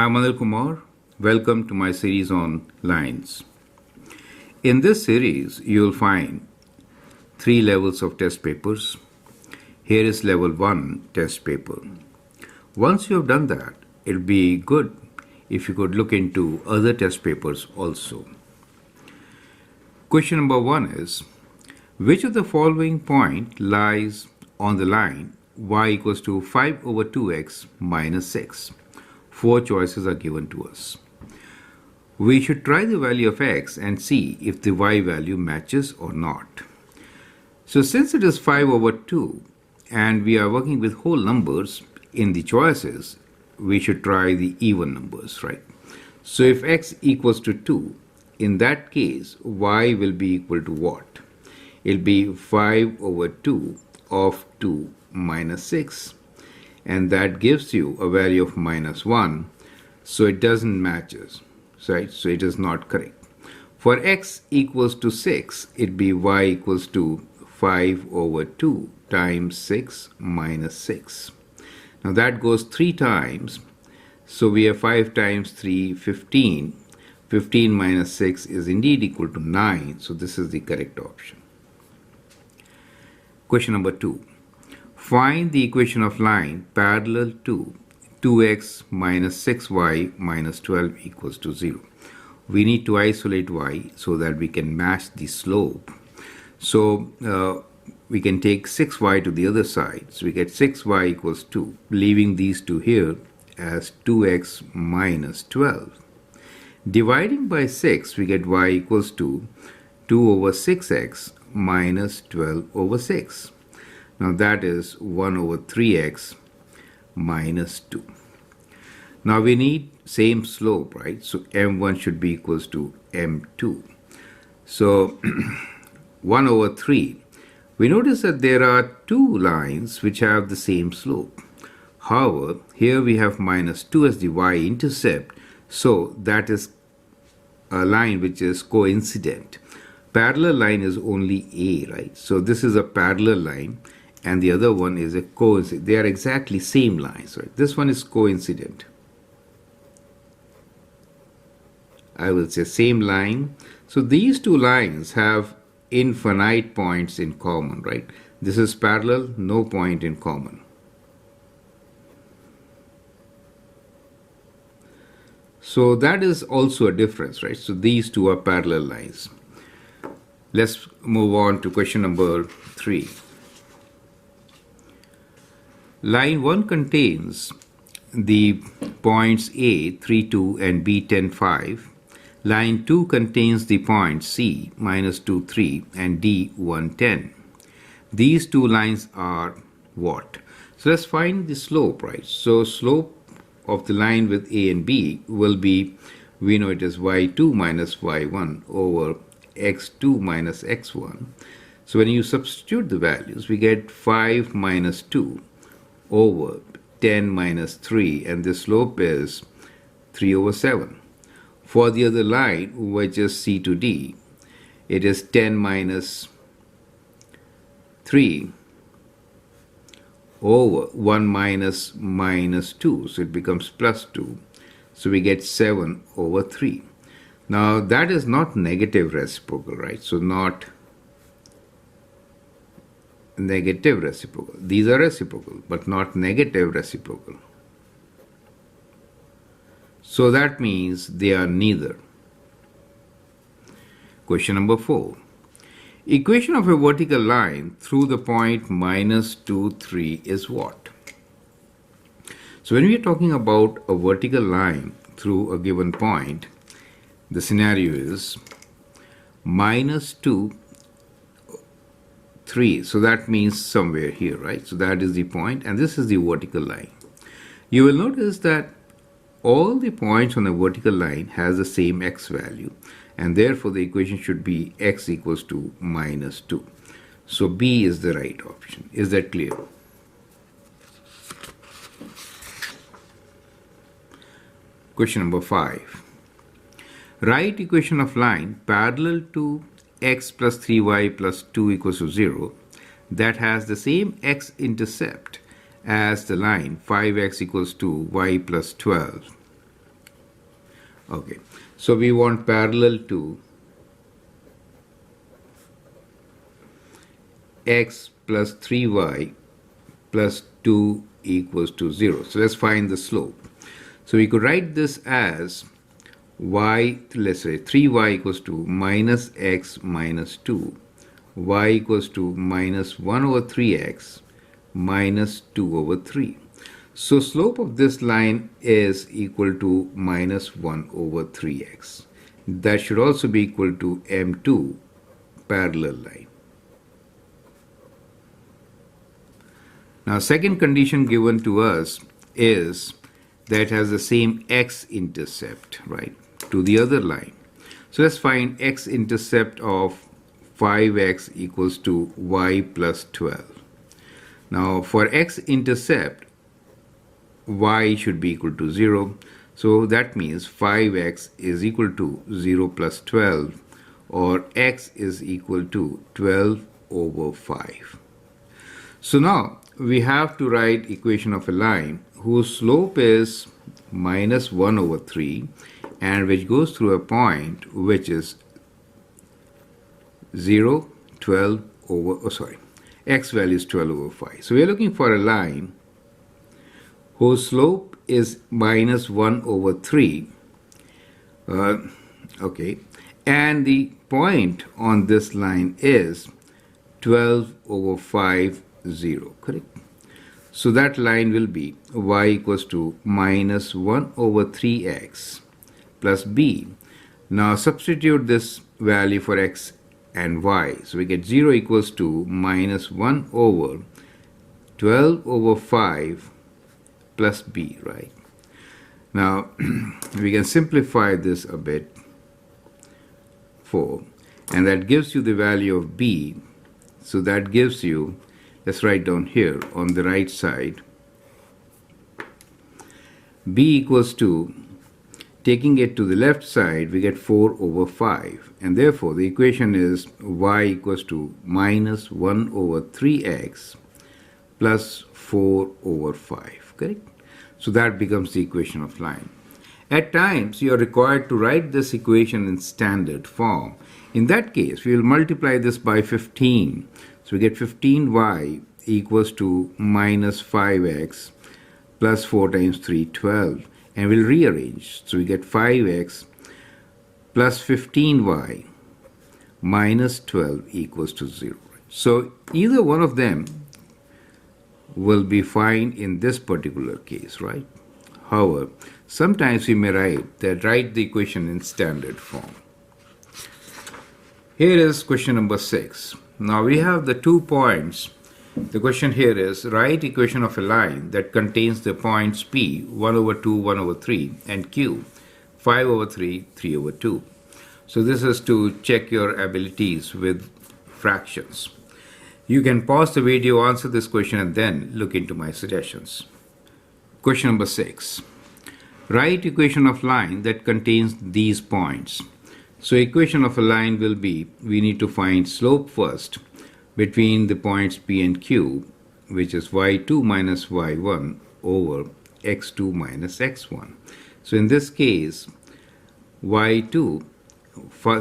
I'm Anil Kumar. Welcome to my series on lines. In this series, you'll find 3 levels of test papers. Here is level 1 test paper. Once you have done that, it'll be good if you could look into other test papers also. Question number 1 is, which of the following point lies on the line y equals to 5 over 2x minus 6? 4 choices are given to us. We should try the value of x and see if the y value matches or not. So since it is 5 over 2 and we are working with whole numbers in the choices, we should try the even numbers, right? So if x equals to 2, in that case, y will be equal to what? It'll be 5 over 2 of 2 minus 6. And that gives you a value of minus 1. So it doesn't matches, right? So it is not correct. For x equals to 6, it'd be y equals to 5 over 2 times 6 minus 6. Now that goes 3 times. So we have 5 times 3, 15. 15 minus 6 is indeed equal to 9. So this is the correct option. Question number 2. Find the equation of line parallel to 2x minus 6y minus 12 equals to 0. We need to isolate y so that we can match the slope. So we can take 6y to the other side. So we get 6y equals 2, leaving these two here as 2x minus 12. Dividing by 6, we get y equals to 2 over 6x minus 12 over 6. Now that is 1 over 3x minus 2. Now we need same slope, right? So m1 should be equals to m2. So 1 over 3. We notice that there are 2 lines which have the same slope. However, here we have minus 2 as the y-intercept. So that is a line which is coincident. Parallel line is only A, right? So this is a parallel line and the other one is a coincident. They are exactly same lines, right? This one is coincident. I will say same line. So these 2 lines have infinite points in common, right? This is parallel, no point in common. So that is also a difference, right? So these 2 are parallel lines. Let's move on to question number 3. Line 1 contains the points A, 3, 2 and B, 10, 5. Line 2 contains the points C, minus 2, 3 and D, 1, 10. These 2 lines are what? So let's find the slope, right? So slope of the line with A and B will be, we know it is y2 minus y1 over x2 minus x1. So when you substitute the values, we get 5 minus 2 over 10 minus 3, and the slope is 3 over 7. For the other line, which is C to D, it is 10 minus 3 over 1 minus minus 2, so it becomes plus 2. So we get 7 over 3. Now that is not negative reciprocal, right? So not negative reciprocal. These are reciprocal, but not negative reciprocal. So that means they are neither. Question number 4. Equation of a vertical line through the point minus 2, 3 is what? So when we are talking about a vertical line through a given point, the scenario is minus 2, 3. So that means somewhere here, right? So that is the point, and this is the vertical line. You will notice that all the points on the vertical line has the same x value, and therefore the equation should be x equals to minus 2. So B is the right option. Is that clear? Question number 5. Write equation of line parallel to x plus 3y plus 2 equals to 0 that has the same x-intercept as the line 5x equals to y plus 12. Okay, so we want parallel to x plus 3y plus 2 equals to 0. So let's find the slope. So we could write this as y, let's say 3y equals to minus x minus 2, y equals to minus 1 over 3x minus 2 over 3. So slope of this line is equal to minus 1 over 3x. That should also be equal to M2 parallel line. Now second condition given to us is that has the same x-intercept, right, to the other line. So let's find x-intercept of 5x equals to y plus 12. Now for x-intercept, y should be equal to 0. So that means 5x is equal to 0 plus 12, or x is equal to 12 over 5. So now we have to write equation of a line whose slope is minus 1 over 3 and which goes through a point which is 0, 12 over, x value is 12 over 5. So we are looking for a line whose slope is minus 1 over 3, okay, and the point on this line is 12 over 5, 0, correct? So that line will be y equals to minus 1 over 3x plus b. Now substitute this value for x and y. So we get 0 equals to minus 1 over 12 over 5 plus b, right? Now we can simplify this a bit, 4, and that gives you the value of b. So that gives you, let's write down here on the right side, b equals to, taking it to the left side, we get 4 over 5. And therefore, the equation is y equals to minus 1 over 3x plus 4 over 5, correct? So that becomes the equation of line. At times, you are required to write this equation in standard form. In that case, we will multiply this by 15. So we get 15y equals to minus 5x plus 4 times 3, 12. And we'll rearrange. So we get 5x plus 15y minus 12 equals to 0. So either one of them will be fine in this particular case, right? However, sometimes we may write the equation in standard form. Here is question number 6. Now we have the 2 points. The question here is, write equation of a line that contains the points P, 1 over 2, 1 over 3, and Q, 5 over 3, 3 over 2. So this is to check your abilities with fractions. You can pause the video, answer this question, and then look into my suggestions. Question number 6. Write equation of line that contains these points. So equation of a line will be, we need to find slope first between the points P and Q, which is y2 minus y1 over x2 minus x1. So in this case, y2,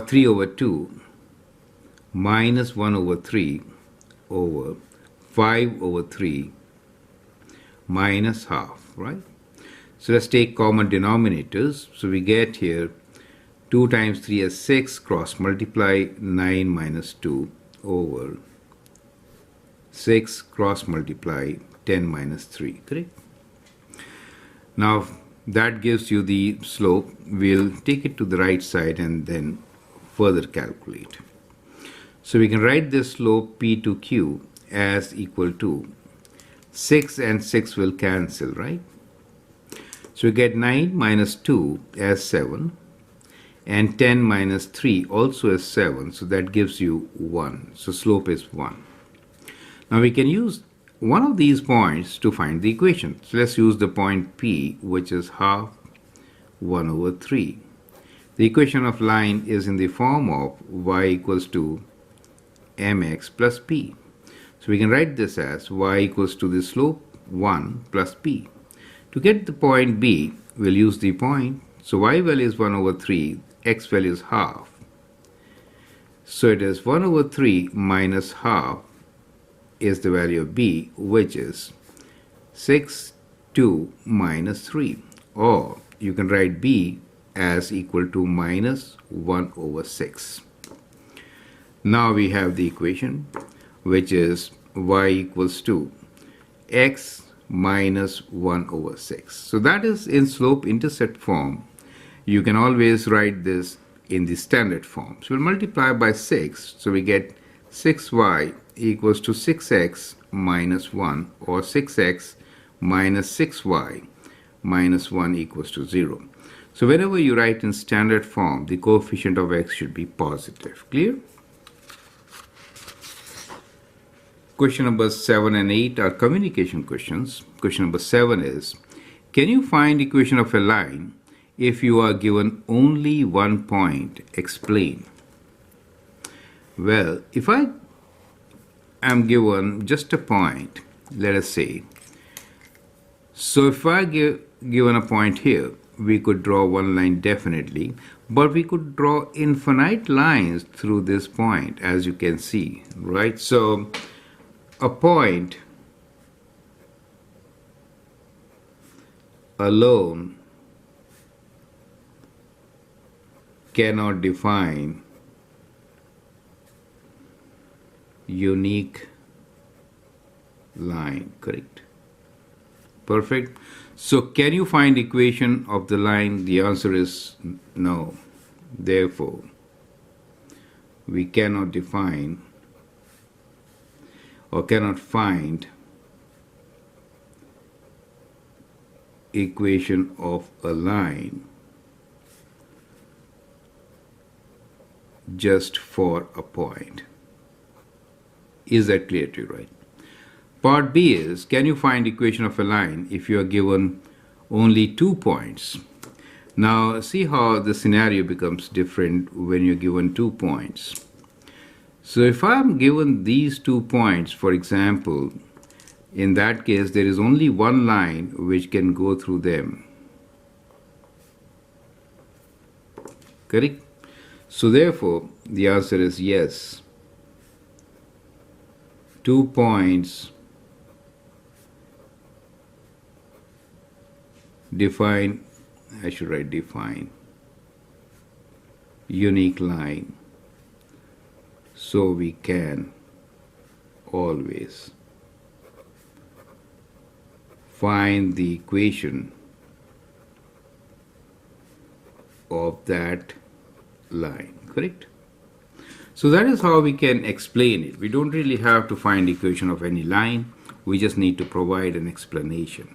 3 over 2, minus 1 over 3 over 5 over 3 minus half, right? So let's take common denominators. So we get here 2 times 3 is 6, cross multiply 9 minus 2 over 6 cross multiply 10 minus 3, correct? Now that gives you the slope. We'll take it to the right side and then further calculate. So we can write this slope P to Q as equal to 6 and 6 will cancel, right? So we get 9 minus 2 as 7 and 10 minus 3 also as 7. So that gives you 1. So slope is 1. Now we can use one of these points to find the equation. So let's use the point P, which is half 1 over 3. The equation of line is in the form of y equals to mx plus p. So we can write this as y equals to the slope 1 plus p. To get the point B, we'll use the point So y value is 1 over 3, x value is half. So it is 1 over 3 minus half is the value of b, which is 6, 2 minus 3. Or you can write b as equal to minus 1 over 6. Now we have the equation, which is y equals to x minus 1 over 6. So that is in slope-intercept form. You can always write this in the standard form. So we'll multiply by 6. So we get 6y equals to 6x minus 1, or 6x minus 6y minus 1 equals to 0. So whenever you write in standard form, the coefficient of x should be positive. Clear? Question number 7 and 8 are communication questions. Question number 7 is, can you find equation of a line if you are given only one point? Explain. Well, if I am given just a point, let us say, so if I given a point here, we could draw one line definitely, but we could draw infinite lines through this point, as you can see, right? So a point alone cannot define unique line, correct? Perfect. So can you find equation of the line? The answer is no. Therefore, we cannot define or cannot find equation of a line just for a point. Is that clear to you, right? Part B is, can you find equation of a line if you are given only 2 points? Now see how the scenario becomes different when you're given 2 points. So if I'm given these 2 points, for example, in that case there is only one line which can go through them. Correct? So therefore the answer is yes. 2 points define, I should write define, unique line. So we can always find the equation of that line, correct? So that is how we can explain it. We don't really have to find equation of any line. We just need to provide an explanation.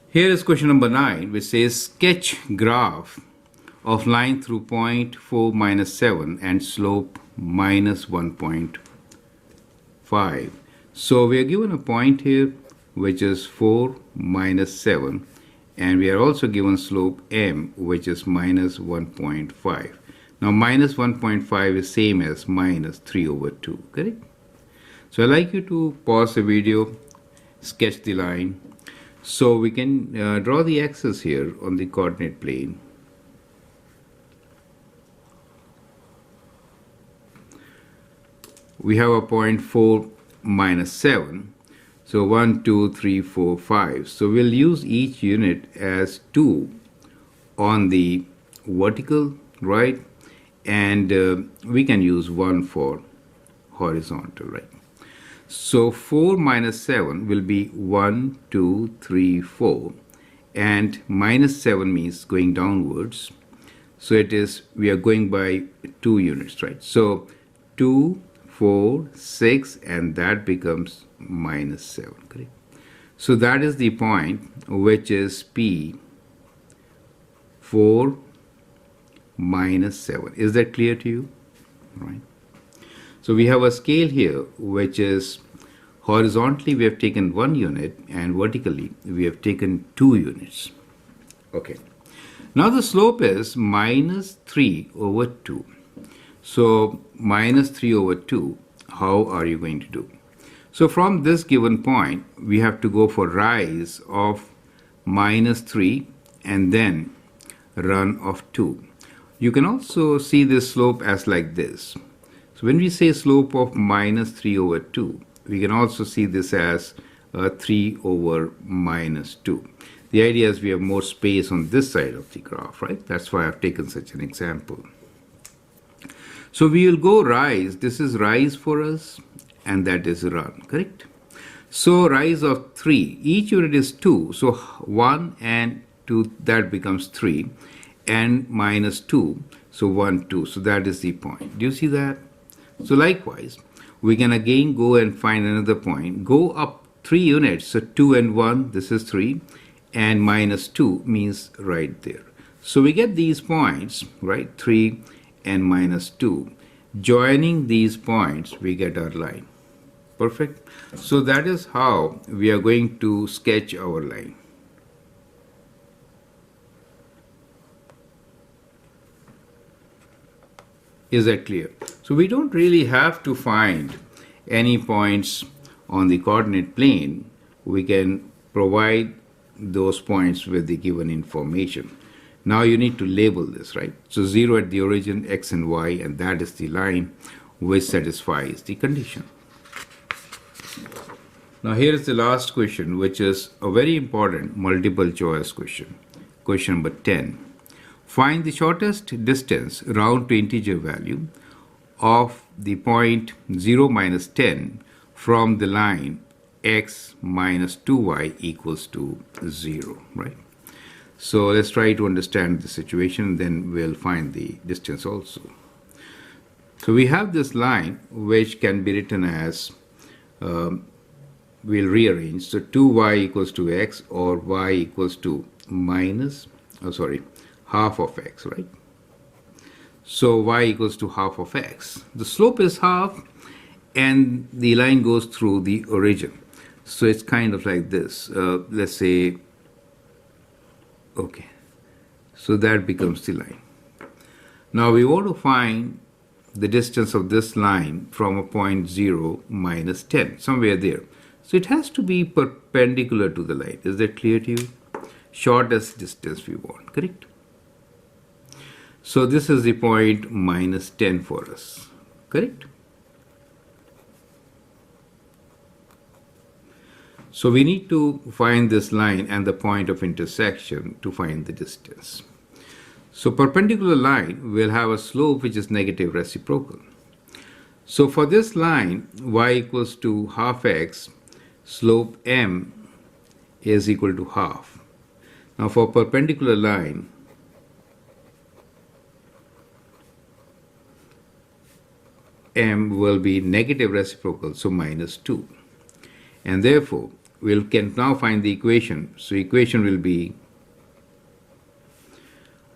Here is question number 9, which says sketch graph of line through point 4 minus 7 and slope minus 1.5. So we are given a point here which is 4 minus 7, and we are also given slope m, which is minus 1.5. Now minus 1.5 is same as minus 3 over 2, correct? So I'd like you to pause the video, sketch the line. So we can draw the axis here on the coordinate plane. We have a point 4 minus 7. So 1, 2, 3, 4, 5. So we'll use each unit as 2 on the vertical, right? And we can use 1 for horizontal, right? So 4 minus 7 will be 1, 2, 3, 4. And minus 7 means going downwards. So it is, we are going by 2 units, right? So 2, 4, 6, and that becomes minus 7, correct? So that is the point which is P 4 minus 7. Is that clear to you? Right. So we have a scale here which is horizontally we have taken 1 unit and vertically we have taken 2 units. Okay. Now the slope is minus 3 over 2. So minus 3 over 2, how are you going to do? So from this given point, we have to go for rise of minus 3 and then run of 2. You can also see this slope as like this. So when we say slope of minus 3 over 2, we can also see this as 3 over minus 2. The idea is we have more space on this side of the graph, right? That's why I've taken such an example. So we will go rise. This is rise for us, and that is run, correct? So rise of 3. Each unit is 2. So 1 and 2, that becomes 3. And minus 2. So 1, 2. So that is the point. Do you see that? So likewise, we can again go and find another point. Go up 3 units. So 2 and 1, this is 3. And minus 2 means right there. So we get these points, right? 3 and minus 2. Joining these points, we get our line. Perfect. So that is how we are going to sketch our line. Is that clear? So we don't really have to find any points on the coordinate plane. We can provide those points with the given information. Now you need to label this, right? So 0 at the origin, x and y, and that is the line which satisfies the condition. Now here is the last question, which is a very important multiple choice question. Question number 10. Find the shortest distance round to integer value of the point 0 minus 10 from the line x minus 2y equals to 0, right? So let's try to understand the situation, then we'll find the distance also. So we have this line which can be written as, we'll rearrange, so 2y equals to x, or y equals to half of x, right? So y equals to half of x. The slope is half and the line goes through the origin. So it's kind of like this. Let's say, okay, so that becomes the line. Now we want to find the distance of this line from a point 0 minus 10, somewhere there. So it has to be perpendicular to the line. Is that clear to you? Shortest distance we want, correct? So this is the point minus 10 for us, correct? So we need to find this line and the point of intersection to find the distance. So perpendicular line will have a slope which is negative reciprocal. So for this line, y equals to half x, slope m is equal to half. Now for perpendicular line, m will be negative reciprocal, so minus 2. And therefore, we can now find the equation. So equation will be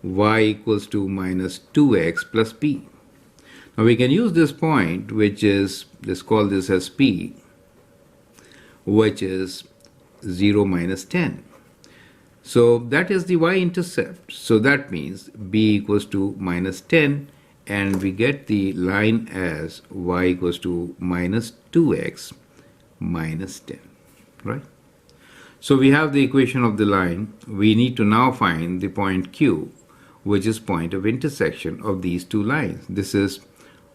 y equals to minus 2x plus p. Now we can use this point, which is, let's call this as p, which is 0 minus 10. So that is the y-intercept. So that means b equals to minus 10, and we get the line as y equals to minus 2x minus 10, right? So we have the equation of the line. We need to now find the point Q, which is point of intersection of these two lines. This is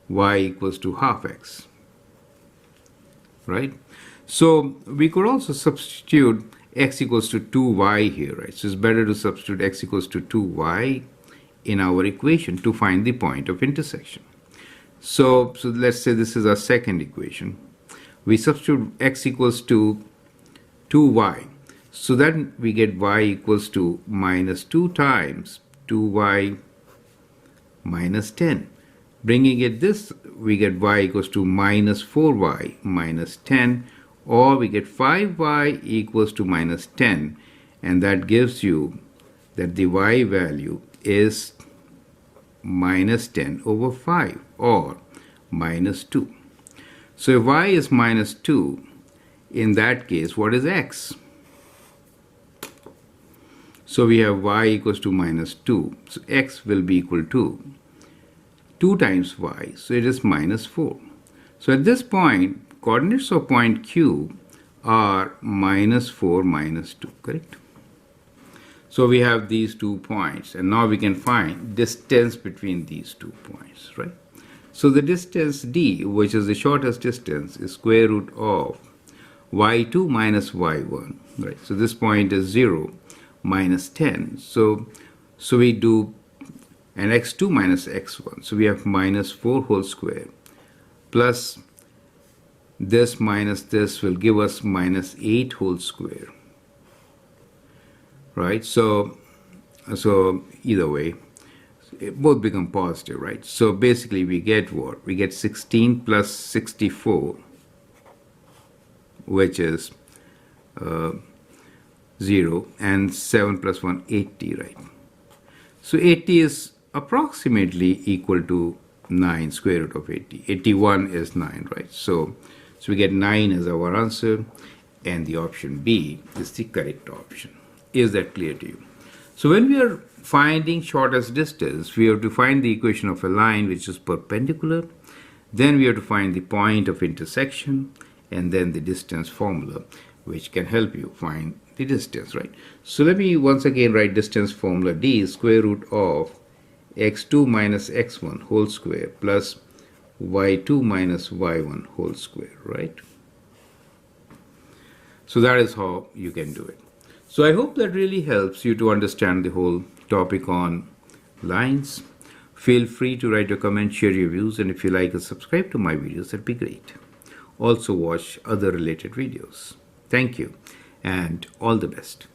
y equals to half x, right? So we could also substitute x equals to 2y here, right? So it's better to substitute x equals to 2y in our equation to find the point of intersection. So let's say this is our second equation. We substitute x equals to 2y. So then we get y equals to minus 2 times 2y minus 10. Bringing it this, we get y equals to minus 4y minus 10, or we get 5y equals to minus 10, and that gives you that the y value is minus 10 over 5, or minus 2. So if y is minus 2, in that case, what is x? So we have y equals to minus 2. So x will be equal to 2 times y. So it is minus 4. So at this point, coordinates of point Q are minus 4, minus 2, correct? So we have these 2 points, and now we can find distance between these 2 points, right? So the distance d, which is the shortest distance, is square root of y2 minus y1, right? So this point is 0 minus 10. So we do an x2 minus x1. So we have minus 4 whole square plus this minus this will give us minus 8 whole square, right? So either way, both become positive, right? So basically we get what? We get 16 plus 64, which is 0, and 7 plus 1, 80, right? So 80 is approximately equal to 9 square root of 80. 81 is 9, right? So we get 9 as our answer, and the option B is the correct option. Is that clear to you? So when we are finding shortest distance, we have to find the equation of a line which is perpendicular. Then we have to find the point of intersection, and then the distance formula, which can help you find the distance, right? So let me once again write distance formula. D is square root of x2 minus x1 whole square plus y2 minus y1 whole square, right? So that is how you can do it. So I hope that really helps you to understand the whole topic on lines. Feel free to write your comments, share your views, and if you like, subscribe to my videos, that'd be great. Also watch other related videos. Thank you, and all the best.